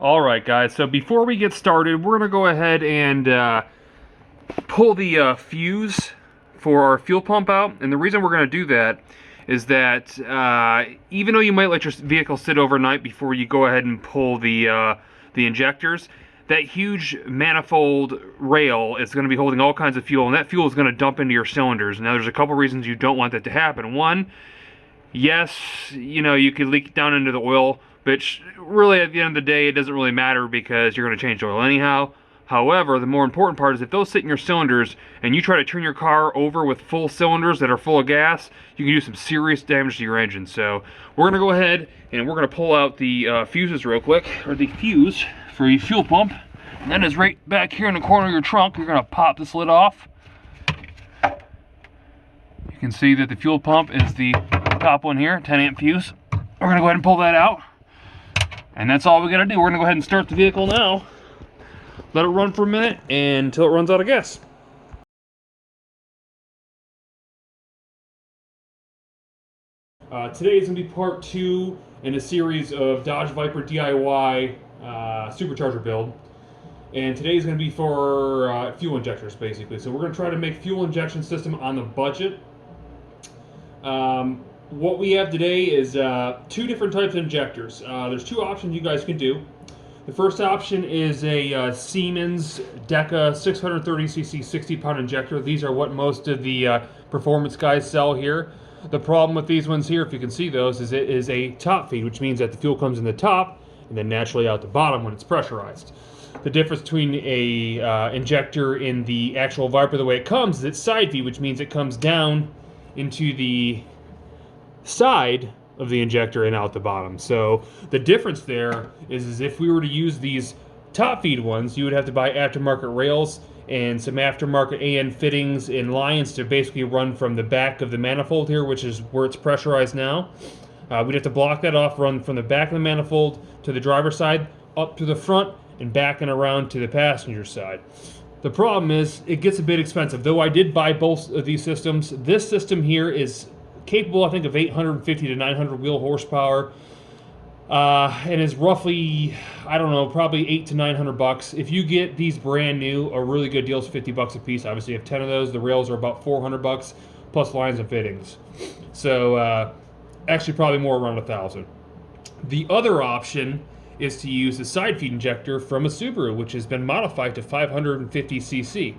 Alright guys, so before we get started, we're going to go ahead and pull the fuse for our fuel pump out. And the reason we're going to do that is that even though you might let your vehicle sit overnight before you go ahead and pull the injectors, that huge manifold rail is going to be holding all kinds of fuel, and that fuel is going to dump into your cylinders. Now there's a couple reasons you don't want that to happen. One, yes, you could leak down into the oil, which really at the end of the day it doesn't really matter because you're going to change the oil anyhow. However, the more important part is if those sit in your cylinders and you try to turn your car over with full cylinders that are full of gas, you can do some serious damage to your engine. So we're going to go ahead and we're going to pull out the fuses real quick, or the fuse for your fuel pump. And that is right back here in the corner of your trunk. You're going to pop this lid off. You can see that the fuel pump is the top one here, 10 amp fuse. We're going to go ahead and pull that out. And that's all we got to do. We're going to go ahead and start the vehicle now. Let it run for a minute until it runs out of gas. Today is going to be part 2 in a series of Dodge Viper DIY Supercharger build. And today is going to be for fuel injectors, basically. So we're going to try to make fuel injection system on the budget. What we have today is 2 different types of injectors. There's 2 options you guys can do. The first option is a Siemens Deca 630cc 60-pound injector. These are what most of the performance guys sell here. The problem with these ones here, if you can see those, is it is a top feed, which means that the fuel comes in the top and then naturally out the bottom when it's pressurized. The difference between a injector in the actual Viper, the way it comes, is it's side feed, which means it comes down into the side of the injector and out the bottom. So the difference there is if we were to use these top feed ones, you would have to buy aftermarket rails and some aftermarket AN fittings and lines to basically run from the back of the manifold here, which is where it's pressurized now. We'd have to block that off, run from the back of the manifold to the driver's side, up to the front, and back and around to the passenger side. The problem is it gets a bit expensive. Though I did buy both of these systems, this system here is capable, I think, of 850 to 900 wheel horsepower, and is roughly, I don't know, probably 800 to 900 bucks. If you get these brand new, a really good deal is 50 bucks a piece. Obviously, you have 10 of those. The rails are about 400 bucks plus lines and fittings. So actually, probably more around 1,000. The other option is to use the side feed injector from a Subaru, which has been modified to 550cc.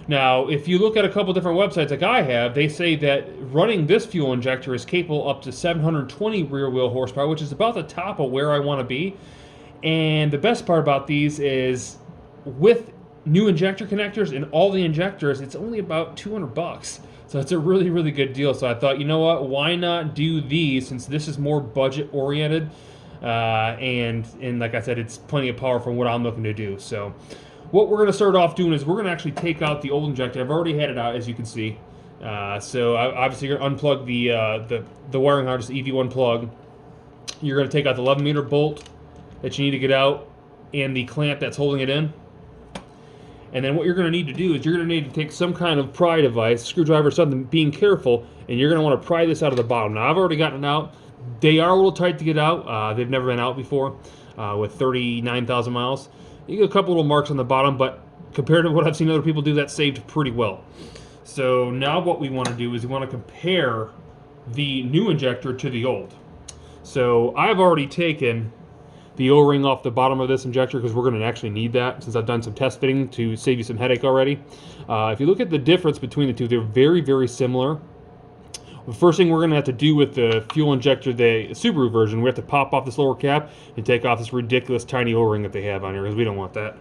Now, if you look at a couple different websites like I have, they say that running this fuel injector is capable up to 720 rear wheel horsepower, which is about the top of where I want to be. And the best part about these is with new injector connectors and all the injectors, it's only about 200 bucks. So it's a really, really good deal. So I thought, you know what, why not do these, since this is more budget oriented, and like I said, it's plenty of power for what I'm looking to do. So what we're going to start off doing is we're going to actually take out the old injector. I've already had it out, as you can see. So obviously you're going to unplug the wiring harness, the EV1 plug. You're going to take out the 11-meter bolt that you need to get out and the clamp that's holding it in. And then what you're going to need to do is you're going to need to take some kind of pry device, screwdriver, something, being careful, and you're going to want to pry this out of the bottom. Now, I've already gotten it out. They are a little tight to get out. They've never been out before with 39,000 miles. You get a couple little marks on the bottom, but compared to what I've seen other people do, that saved pretty well. So now what we want to do is we want to compare the new injector to the old. So I've already taken the O-ring off the bottom of this injector because we're going to actually need that since I've done some test fitting to save you some headache already. If you look at the difference between the two, they're very, very similar. The first thing we're going to have to do with the fuel injector, the Subaru version, we have to pop off this lower cap and take off this ridiculous tiny O-ring that they have on here because we don't want that.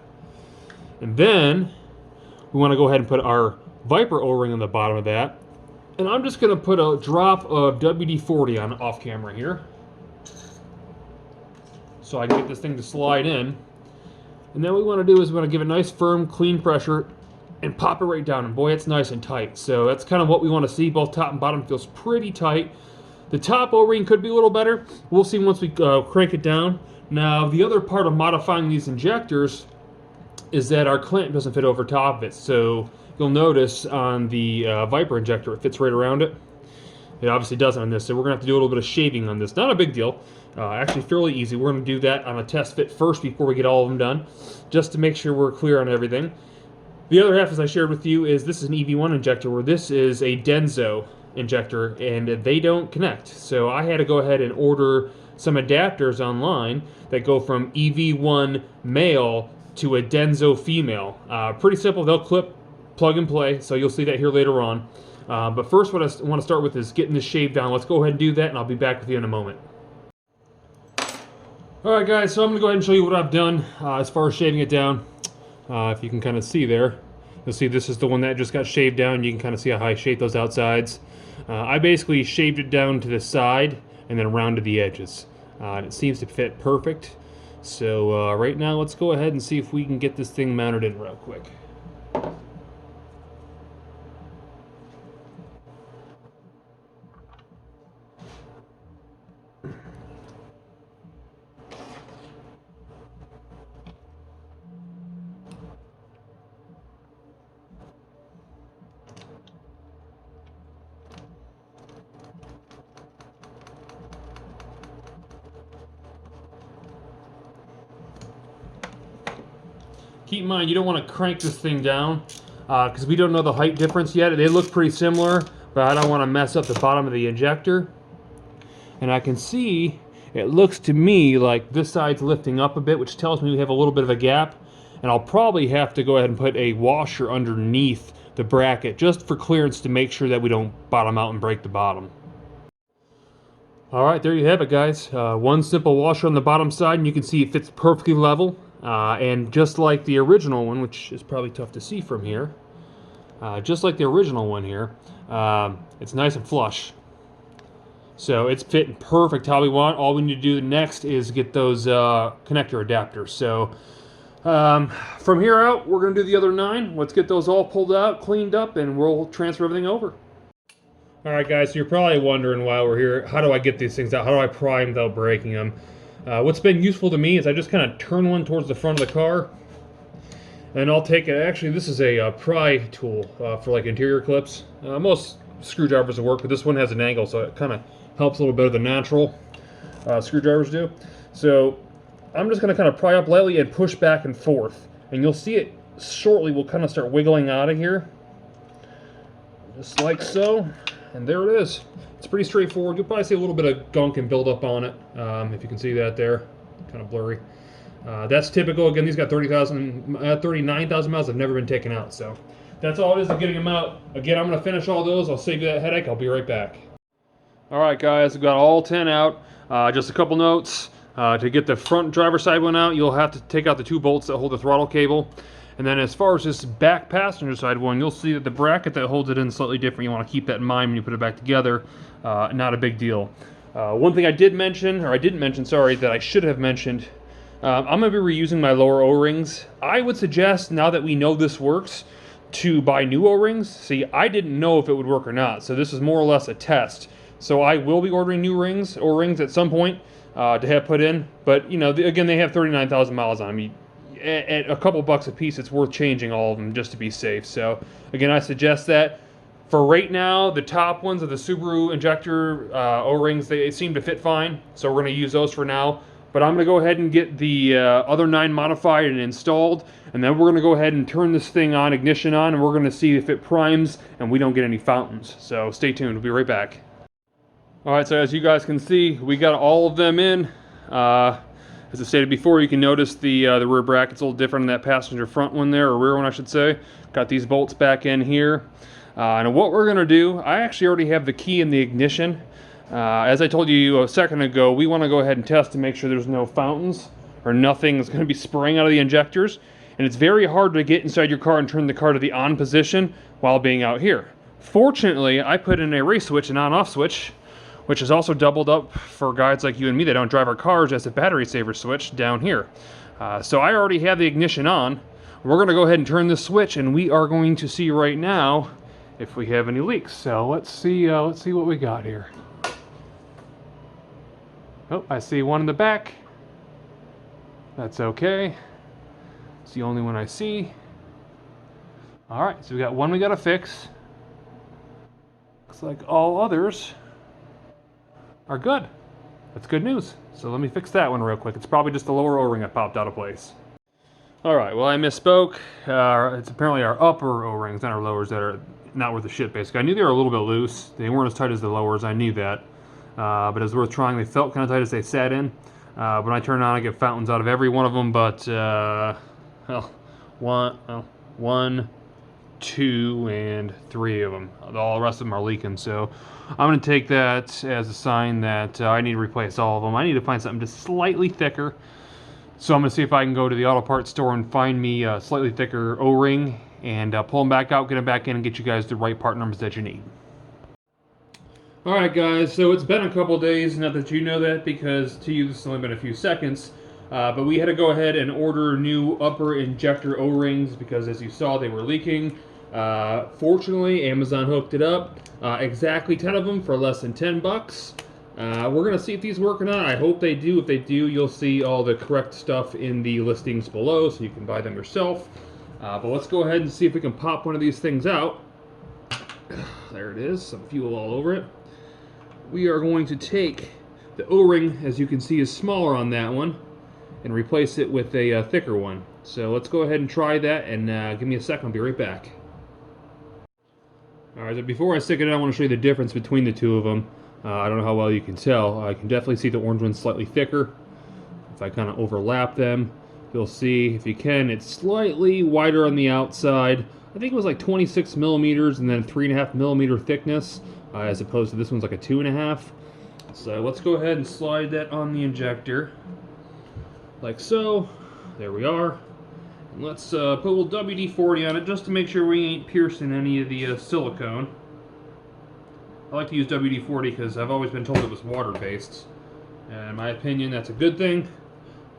And then we want to go ahead and put our Viper O-ring on the bottom of that. And I'm just going to put a drop of WD-40 on off camera here so I can get this thing to slide in. And then what we want to do is we want to give it nice, firm, clean pressure and pop it right down, and boy, it's nice and tight. So that's kind of what we want to see. Both top and bottom feels pretty tight. The top O-ring could be a little better. We'll see once we crank it down. Now, the other part of modifying these injectors is that our clamp doesn't fit over top of it. So you'll notice on the Viper injector, it fits right around it. It obviously doesn't on this, so we're going to have to do a little bit of shaving on this. Not a big deal. Actually fairly easy. We're going to do that on a test fit first before we get all of them done, just to make sure we're clear on everything. The other half, as I shared with you, is this is an EV1 injector, where this is a Denso injector, and they don't connect. So I had to go ahead and order some adapters online that go from EV1 male to a Denso female. Pretty simple. They'll clip, plug and play, so you'll see that here later on. But first, what I want to start with is getting this shaved down. Let's go ahead and do that, and I'll be back with you in a moment. Alright guys, so I'm going to go ahead and show you what I've done as far as shaving it down. If you can kind of see there, you'll see this is the one that just got shaved down. You can kind of see how I shaped those outsides. I basically shaved it down to the side and then around to the edges. And it seems to fit perfect. So right now, let's go ahead and see if we can get this thing mounted in real quick. Keep in mind, you don't want to crank this thing down because we don't know the height difference yet. They look pretty similar, but I don't want to mess up the bottom of the injector. And I can see, it looks to me like this side's lifting up a bit, which tells me we have a little bit of a gap. And I'll probably have to go ahead and put a washer underneath the bracket just for clearance to make sure that we don't bottom out and break the bottom. Alright, there you have it guys. One simple washer on the bottom side, and you can see it fits perfectly level. And just like the original one, which is probably tough to see from here, just like the original one here, it's nice and flush. So it's fitting perfect how we want. All we need to do next is get those connector adapters. So from here out, we're going to do the other 9. Let's get those all pulled out, cleaned up, and we'll transfer everything over. Alright guys, so you're probably wondering while we're here, how do I get these things out? How do I prime without breaking them? What's been useful to me is I just kind of turn one towards the front of the car, and I'll take it. Actually, this is a pry tool for like interior clips. Most screwdrivers will work, but this one has an angle, so it kind of helps a little better than natural screwdrivers do. So I'm just going to kind of pry up lightly and push back and forth, and you'll see it shortly will kind of start wiggling out of here, just like so, and there it is. It's pretty straightforward. You'll probably see a little bit of gunk and buildup on it, if you can see that there. Kind of blurry. That's typical. Again, these got 39,000 miles. Have never been taken out. So that's all it is to getting them out. Again, I'm going to finish all those. I'll save you that headache. I'll be right back. All right, guys. I've got all 10 out. Just a couple notes. To get the front driver side one out, you'll have to take out the 2 bolts that hold the throttle cable. And then as far as this back passenger side one, you'll see that the bracket that holds it in is slightly different. You want to keep that in mind when you put it back together. Not a big deal. One thing I did mention, or I didn't mention, sorry, that I should have mentioned, I'm going to be reusing my lower O-rings. I would suggest, now that we know this works, to buy new O-rings. See, I didn't know if it would work or not, so this is more or less a test. So I will be ordering new O-rings at some point to have put in. But, you know, again, they have 39,000 miles on them. At a couple bucks a piece, it's worth changing all of them just to be safe. So again, I suggest that. For right now, the top ones of the Subaru injector O-rings, they seem to fit fine, so we're going to use those for now. But I'm going to go ahead and get the other 9 modified and installed, and then we're going to go ahead and turn this thing on, ignition on, and we're going to see if it primes and we don't get any fountains. So stay tuned, we'll be right back. Alright, so as you guys can see, we got all of them in. As I stated before, you can notice the rear bracket's a little different than that passenger front one there, or rear one I should say. Got these bolts back in here. And what we're going to do, I actually already have the key in the ignition. As I told you a second ago, we want to go ahead and test to make sure there's no fountains or nothing that's going to be spraying out of the injectors. And it's very hard to get inside your car and turn the car to the on position while being out here. Fortunately, I put in a race switch, an on-off switch, which is also doubled up for guys like you and me that don't drive our cars as a battery saver switch down here. So I already have the ignition on. We're going to go ahead and turn this switch, and we are going to see right now if we have any leaks. So let's see what we got here. Oh, I see one in the back. That's okay. It's the only one I see. All right, so we got one we got to fix. Looks like all others are good. That's good news. So let me fix that one real quick. It's probably just the lower O-ring that popped out of place. All right, well, I misspoke. It's apparently our upper O-rings, not our lowers, that are not worth a shit, basically. I knew they were a little bit loose. They weren't as tight as the lowers, I knew that. But it was worth trying. They felt kind of tight as they sat in. When I turn on, I get fountains out of every one of them, but, well, one, two, and three of them. All the rest of them are leaking, so I'm going to take that as a sign that I need to replace all of them. I need to find something just slightly thicker. So I'm going to see if I can go to the auto parts store and find me a slightly thicker O-ring and pull them back out, get them back in, and get you guys the right part numbers that you need. Alright guys, so it's been a couple days, not that you know that, because to you this has only been a few seconds, but we had to go ahead and order new upper injector O-rings because as you saw they were leaking. Fortunately, Amazon hooked it up, exactly 10 of them for less than 10 bucks. We're going to see if these work or not. I hope they do. If they do, you'll see all the correct stuff in the listings below, so you can buy them yourself. But let's go ahead and see if we can pop one of these things out. There it is, some fuel all over it. We are going to take the O-ring, as you can see is smaller on that one, and replace it with a thicker one. So let's go ahead and try that, and give me a second, I'll be right back. Alright, so before I stick it in, I want to show you the difference between the two of them. I don't know how well you can tell. I can definitely see the orange one's slightly thicker. If I kind of overlap them, you'll see, if you can, it's slightly wider on the outside. I think it was like 26 millimeters and then 3.5 millimeter thickness, as opposed to this one's like a 2.5. So let's go ahead and slide that on the injector, like so. There we are. And let's put a little WD-40 on it just to make sure we ain't piercing any of the silicone. I like to use WD-40 because I've always been told it was water-based. And in my opinion, that's a good thing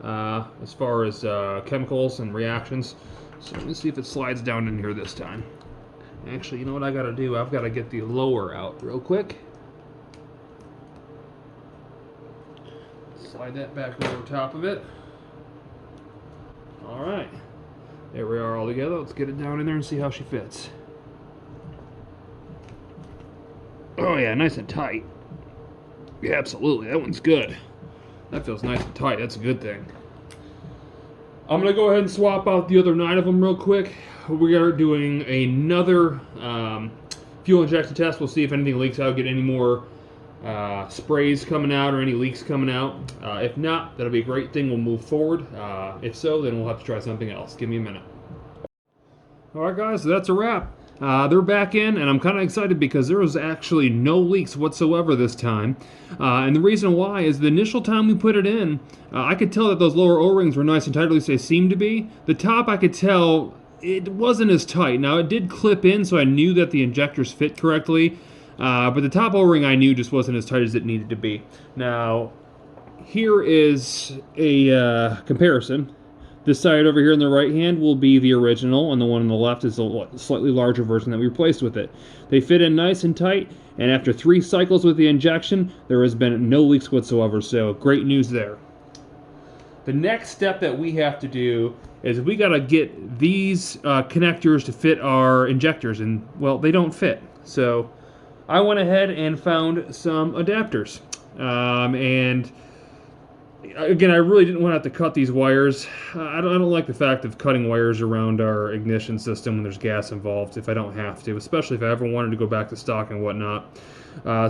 as far as chemicals and reactions. So let me see if it slides down in here this time. Actually, you know what I gotta do? I've got to get the lower out real quick. Slide that back over top of it. Alright. There we are all together. Let's get it down in there and see how she fits. Oh yeah, nice and tight. Yeah, absolutely, that one's good. That feels nice and tight, that's a good thing. I'm going to go ahead and swap out the other 9 of them real quick. We are doing another fuel injection test. We'll see if anything leaks out, get any more sprays coming out or any leaks coming out. If not, that'll be a great thing, we'll move forward. If so, then we'll have to try something else. Give me a minute. Alright guys, so that's a wrap. They're back in, and I'm kind of excited because there was actually no leaks whatsoever this time. And the reason why is the initial time we put it in, I could tell that those lower O-rings were nice and tight, at least they seemed to be. The top, I could tell it wasn't as tight. Now, it did clip in, so I knew that the injectors fit correctly. But the top O-ring I knew just wasn't as tight as it needed to be. Now, here is a comparison. This side over here in the right hand will be the original, and the one on the left is a slightly larger version that we replaced with it. They fit in nice and tight, and after 3 cycles with the injection, there has been no leaks whatsoever, so great news there. The next step that we have to do is we got to get these connectors to fit our injectors, and, well, they don't fit. So I went ahead and found some adapters, and again, I really didn't want to have to cut these wires. I don't like the fact of cutting wires around our ignition system when there's gas involved if I don't have to, especially if I ever wanted to go back to stock and whatnot.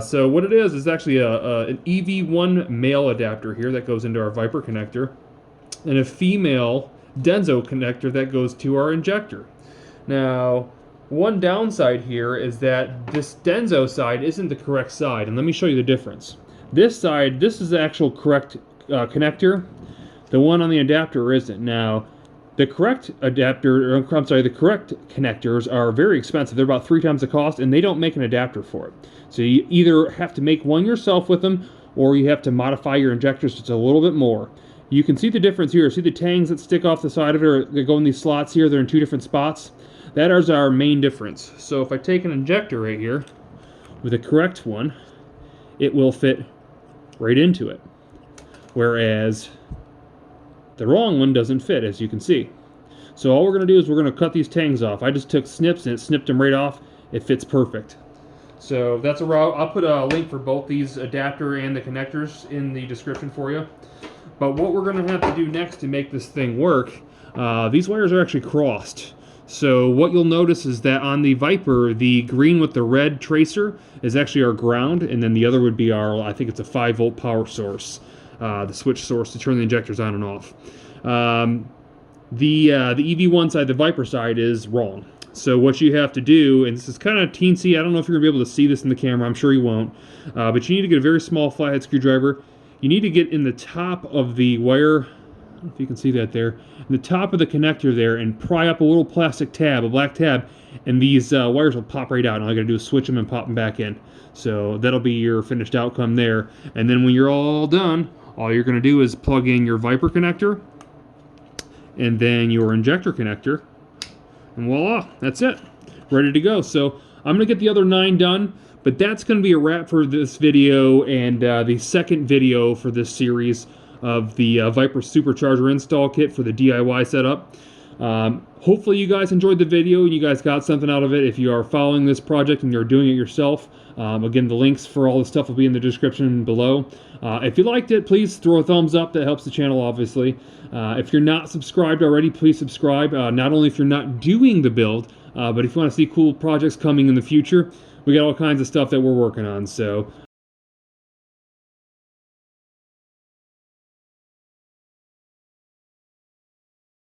So what it is actually an EV1 male adapter here that goes into our Viper connector, and a female Denso connector that goes to our injector. Now, one downside here is that this Denso side isn't the correct side, and let me show you the difference. This side, this is the actual correct connector. The one on the adapter isn't. Now, the correct adapter, or I'm sorry, the correct connectors are very expensive. They're about 3 times the cost, and they don't make an adapter for it. So you either have to make one yourself with them, or you have to modify your injectors just a little bit more. You can see the difference here. See the tangs that stick off the side of it, or they go in these slots here. They're in 2 different spots. That is our main difference. So if I take an injector right here with the correct one, it will fit right into it. Whereas the wrong one doesn't fit, as you can see. So all we're going to do is we're going to cut these tangs off. I just took snips and it snipped them right off. It fits perfect. So that's a route. I'll put a link for both these adapter and the connectors in the description for you. But what we're going to have to do next to make this thing work, these wires are actually crossed. So what you'll notice is that on the Viper, the green with the red tracer is actually our ground, and then the other would be our, I think it's a 5-volt power source, the switch source to turn the injectors on and off. The EV1 side, the Viper side, is wrong. So what you have to do, and this is kind of teensy, I don't know if you're going to be able to see this in the camera, I'm sure you won't, but you need to get a very small flathead screwdriver. You need to get in the top of the wire, I don't know if you can see that there, in the top of the connector there, and pry up a little plastic tab, a black tab, and these wires will pop right out. And all you got to do is switch them and pop them back in. So that'll be your finished outcome there. And then when you're all done, all you're going to do is plug in your Viper connector, and then your injector connector, and voila, that's it. Ready to go. So I'm going to get the other 9 done, but that's going to be a wrap for this video and the second video for this series of the Viper Supercharger install kit for the DIY setup. Hopefully you guys enjoyed the video and you guys got something out of it. If you are following this project and you're doing it yourself, again, the links for all the stuff will be in the description below. If you liked it, please throw a thumbs up. That helps the channel, obviously. If you're not subscribed already, please subscribe. Not only if you're not doing the build, but if you want to see cool projects coming in the future, we got all kinds of stuff that we're working on. So